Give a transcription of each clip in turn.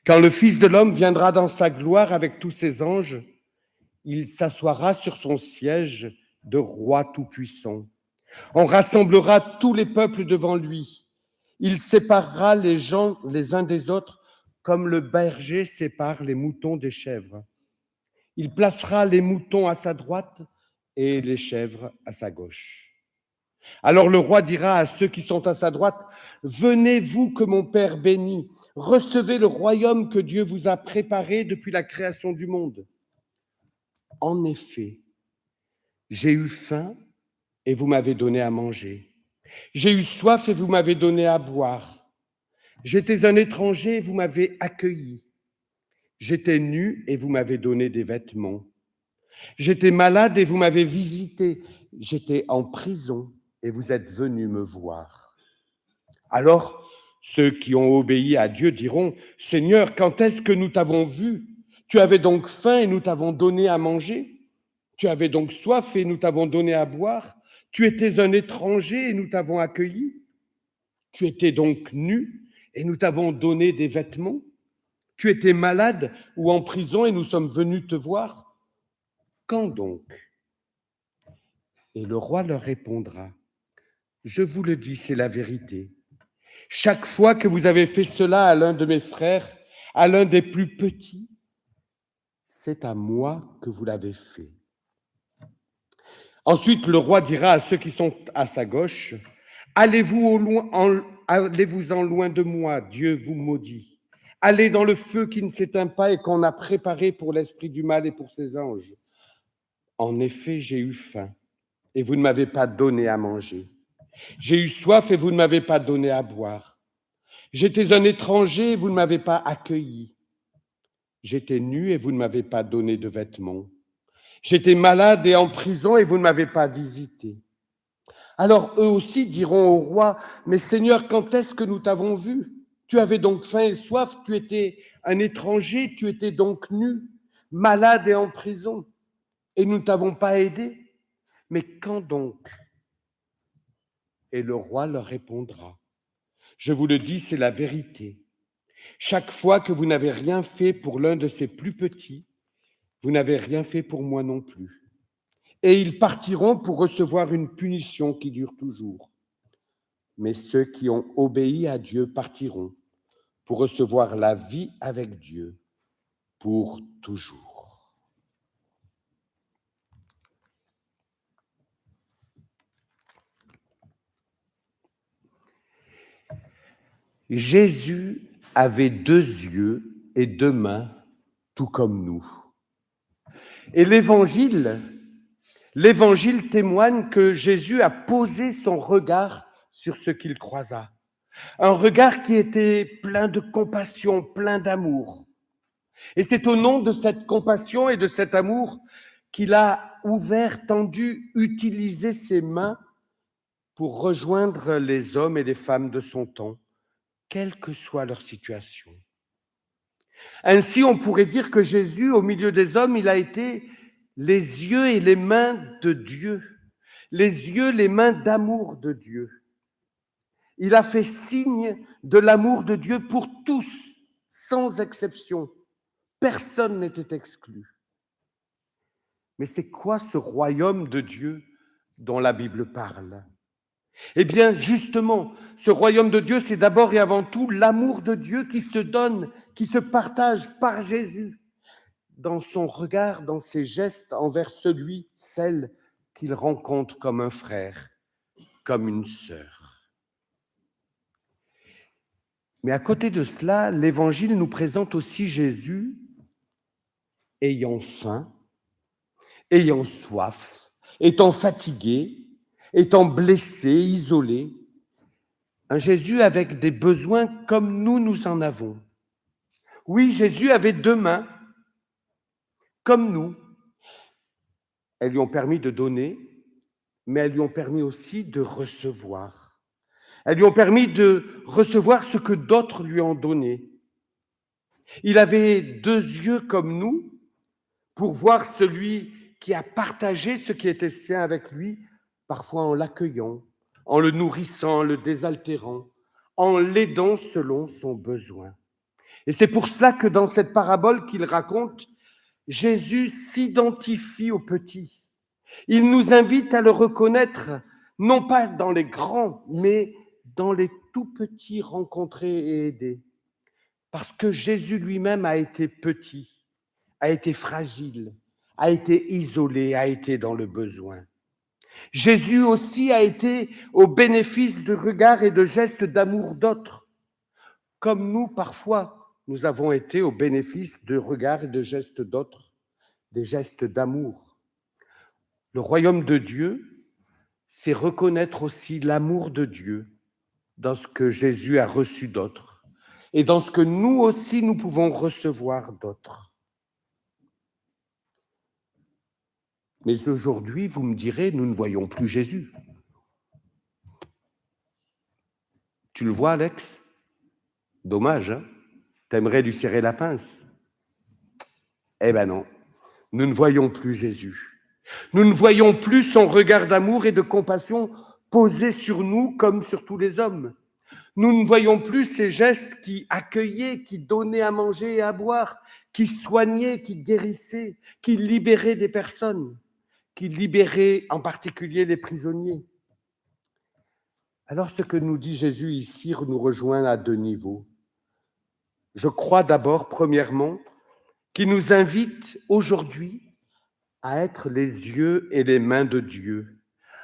Quand le Fils de l'homme viendra dans sa gloire avec tous ses anges, il s'assoira sur son siège de roi tout-puissant. On rassemblera tous les peuples devant lui. Il séparera les gens les uns des autres comme le berger sépare les moutons des chèvres. Il placera les moutons à sa droite et les chèvres à sa gauche. Alors le roi dira à ceux qui sont à sa droite, « Venez, vous que mon Père bénit, recevez le royaume que Dieu vous a préparé depuis la création du monde. En effet, j'ai eu faim et vous m'avez donné à manger. J'ai eu soif et vous m'avez donné à boire. J'étais un étranger et vous m'avez accueilli. J'étais nu et vous m'avez donné des vêtements. J'étais malade et vous m'avez visité. J'étais en prison et vous êtes venus me voir. » Alors, ceux qui ont obéi à Dieu diront, « Seigneur, quand est-ce que nous t'avons vu? Tu avais donc faim et nous t'avons donné à manger? Tu avais donc soif et nous t'avons donné à boire? Tu étais un étranger et nous t'avons accueilli? Tu étais donc nu et nous t'avons donné des vêtements? Tu étais malade ou en prison et nous sommes venus te voir? Quand donc? » Et le roi leur répondra, « Je vous le dis, c'est la vérité. Chaque fois que vous avez fait cela à l'un de mes frères, à l'un des plus petits, c'est à moi que vous l'avez fait. » Ensuite, le roi dira à ceux qui sont à sa gauche, « Allez-vous-en loin de moi, Dieu vous maudit. Allez dans le feu qui ne s'éteint pas et qu'on a préparé pour l'esprit du mal et pour ses anges. En effet, j'ai eu faim et vous ne m'avez pas donné à manger. J'ai eu soif et vous ne m'avez pas donné à boire. J'étais un étranger et vous ne m'avez pas accueilli. J'étais nu et vous ne m'avez pas donné de vêtements. J'étais malade et en prison et vous ne m'avez pas visité. » Alors eux aussi diront au roi, « Mais Seigneur, quand est-ce que nous t'avons vu? Tu avais donc faim et soif, tu étais un étranger, tu étais donc nu, malade et en prison, et nous ne t'avons pas aidé. Mais quand donc? » Et le roi leur répondra, « Je vous le dis, c'est la vérité. Chaque fois que vous n'avez rien fait pour l'un de ces plus petits, vous n'avez rien fait pour moi non plus. » Et ils partiront pour recevoir une punition qui dure toujours. Mais ceux qui ont obéi à Dieu partiront pour recevoir la vie avec Dieu pour toujours. Jésus avait 2 yeux et 2 mains, tout comme nous. Et l'Évangile témoigne que Jésus a posé son regard sur ce qu'il croisa. Un regard qui était plein de compassion, plein d'amour. Et c'est au nom de cette compassion et de cet amour qu'il a ouvert, tendu, utilisé ses mains pour rejoindre les hommes et les femmes de son temps, quelle que soit leur situation. Ainsi, on pourrait dire que Jésus, au milieu des hommes, il a été les yeux et les mains de Dieu, les yeux, les mains d'amour de Dieu. Il a fait signe de l'amour de Dieu pour tous, sans exception. Personne n'était exclu. Mais c'est quoi ce royaume de Dieu dont la Bible parle? Eh bien, justement, ce royaume de Dieu, c'est d'abord et avant tout l'amour de Dieu qui se donne, qui se partage par Jésus, dans son regard, dans ses gestes envers celui, celle qu'il rencontre comme un frère, comme une sœur. Mais à côté de cela, l'Évangile nous présente aussi Jésus ayant faim, ayant soif, étant fatigué, étant blessé, isolé. Un Jésus avec des besoins comme nous en avons. Oui, Jésus avait 2 mains, comme nous. Elles lui ont permis de donner, mais elles lui ont permis aussi de recevoir. Elles lui ont permis de recevoir ce que d'autres lui ont donné. Il avait 2 yeux comme nous pour voir celui qui a partagé ce qui était sien avec lui, parfois en l'accueillant, en le nourrissant, en le désaltérant, en l'aidant selon son besoin. Et c'est pour cela que dans cette parabole qu'il raconte, Jésus s'identifie aux petits. Il nous invite à le reconnaître, non pas dans les grands, mais dans les tout petits rencontrés et aidés. Parce que Jésus lui-même a été petit, a été fragile, a été isolé, a été dans le besoin. Jésus aussi a été au bénéfice de regards et de gestes d'amour d'autres, comme nous, parfois, nous avons été au bénéfice de regards et de gestes d'autres, des gestes d'amour. Le royaume de Dieu, c'est reconnaître aussi l'amour de Dieu dans ce que Jésus a reçu d'autres et dans ce que nous aussi nous pouvons recevoir d'autres. Mais aujourd'hui, vous me direz, nous ne voyons plus Jésus. Tu le vois, Alex? Dommage, hein? T'aimerais lui serrer la pince? Eh ben non, nous ne voyons plus Jésus. Nous ne voyons plus son regard d'amour et de compassion posé sur nous comme sur tous les hommes. Nous ne voyons plus ces gestes qui accueillaient, qui donnaient à manger et à boire, qui soignaient, qui guérissaient, qui libéraient des personnes, qui libéraient en particulier les prisonniers. Alors ce que nous dit Jésus ici nous rejoint à deux niveaux. Je crois d'abord, premièrement, qu'il nous invite aujourd'hui à être les yeux et les mains de Dieu,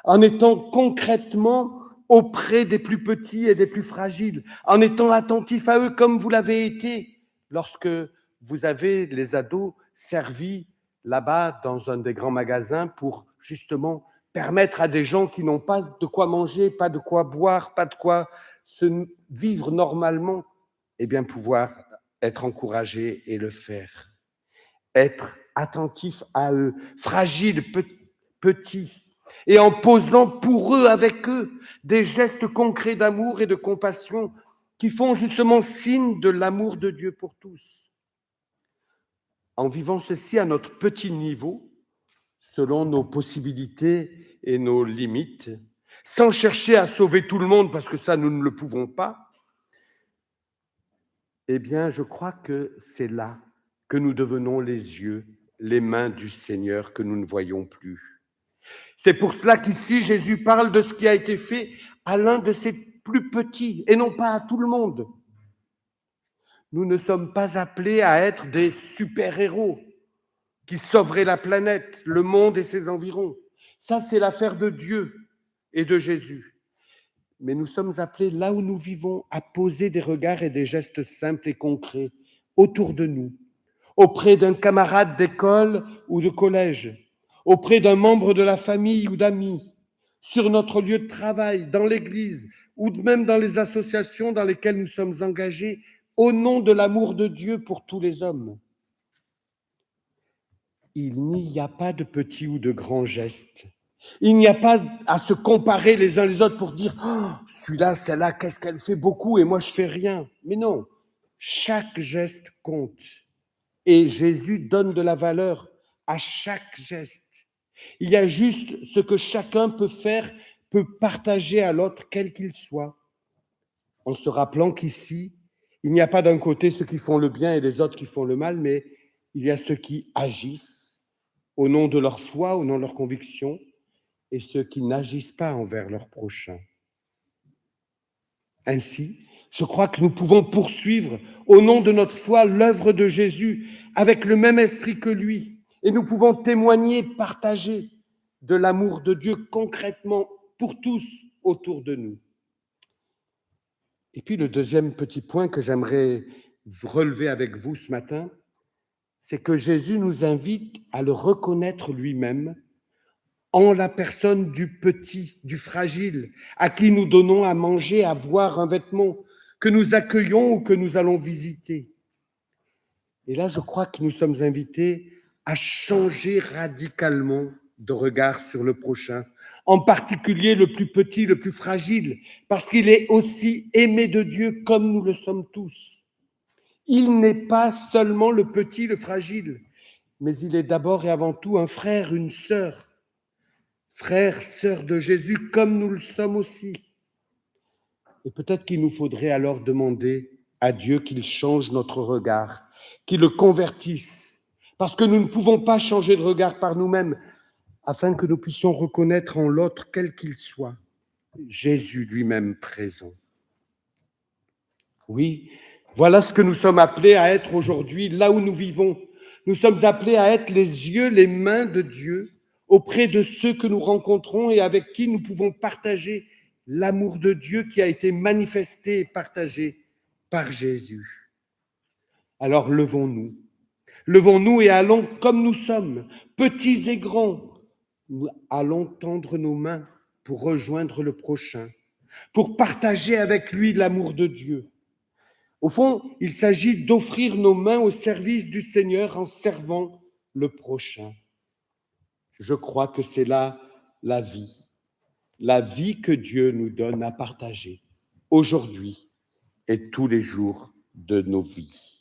en étant concrètement auprès des plus petits et des plus fragiles, en étant attentif à eux comme vous l'avez été lorsque vous avez, les ados, servi là-bas dans un des grands magasins pour justement permettre à des gens qui n'ont pas de quoi manger, pas de quoi boire, pas de quoi se vivre normalement, eh bien pouvoir être encouragés et le faire. Être attentif à eux, fragiles, petits, et en posant pour eux, avec eux, des gestes concrets d'amour et de compassion qui font justement signe de l'amour de Dieu pour tous. En vivant ceci à notre petit niveau, selon nos possibilités et nos limites, sans chercher à sauver tout le monde, parce que ça, nous ne le pouvons pas, eh bien, je crois que c'est là que nous devenons les yeux, les mains du Seigneur que nous ne voyons plus. C'est pour cela qu'ici, Jésus parle de ce qui a été fait à l'un de ses plus petits, et non pas à tout le monde. Nous ne sommes pas appelés à être des super-héros qui sauveraient la planète, le monde et ses environs. Ça, c'est l'affaire de Dieu et de Jésus. Mais nous sommes appelés, là où nous vivons, à poser des regards et des gestes simples et concrets autour de nous, auprès d'un camarade d'école ou de collège, auprès d'un membre de la famille ou d'amis, sur notre lieu de travail, dans l'église ou même dans les associations dans lesquelles nous sommes engagés, au nom de l'amour de Dieu pour tous les hommes. Il n'y a pas de petits ou de grands gestes. Il n'y a pas à se comparer les uns les autres pour dire oh, celui-là, celle-là, qu'est-ce qu'elle fait beaucoup et moi je fais rien. Mais non, chaque geste compte. Et Jésus donne de la valeur à chaque geste. Il y a juste ce que chacun peut faire, peut partager à l'autre, quel qu'il soit, en se rappelant qu'ici, il n'y a pas d'un côté ceux qui font le bien et les autres qui font le mal, mais il y a ceux qui agissent au nom de leur foi, au nom de leur conviction, et ceux qui n'agissent pas envers leur prochain. Ainsi, je crois que nous pouvons poursuivre au nom de notre foi l'œuvre de Jésus avec le même esprit que lui. Et nous pouvons témoigner, partager de l'amour de Dieu concrètement pour tous autour de nous. Et puis le deuxième petit point que j'aimerais relever avec vous ce matin, c'est que Jésus nous invite à le reconnaître lui-même en la personne du petit, du fragile, à qui nous donnons à manger, à boire, un vêtement, que nous accueillons ou que nous allons visiter. Et là, je crois que nous sommes invités à changer radicalement de regard sur le prochain, en particulier le plus petit, le plus fragile, parce qu'il est aussi aimé de Dieu comme nous le sommes tous. Il n'est pas seulement le petit, le fragile, mais il est d'abord et avant tout un frère, une sœur, frère, sœur de Jésus, comme nous le sommes aussi. Et peut-être qu'il nous faudrait alors demander à Dieu qu'il change notre regard, qu'il le convertisse, parce que nous ne pouvons pas changer de regard par nous-mêmes, afin que nous puissions reconnaître en l'autre, quel qu'il soit, Jésus lui-même présent. Oui, voilà ce que nous sommes appelés à être aujourd'hui, là où nous vivons. Nous sommes appelés à être les yeux, les mains de Dieu auprès de ceux que nous rencontrons et avec qui nous pouvons partager l'amour de Dieu qui a été manifesté et partagé par Jésus. Alors levons-nous et allons comme nous sommes, petits et grands. Nous allons tendre nos mains pour rejoindre le prochain, pour partager avec lui l'amour de Dieu. Au fond, il s'agit d'offrir nos mains au service du Seigneur en servant le prochain. Je crois que c'est là la vie que Dieu nous donne à partager aujourd'hui et tous les jours de nos vies.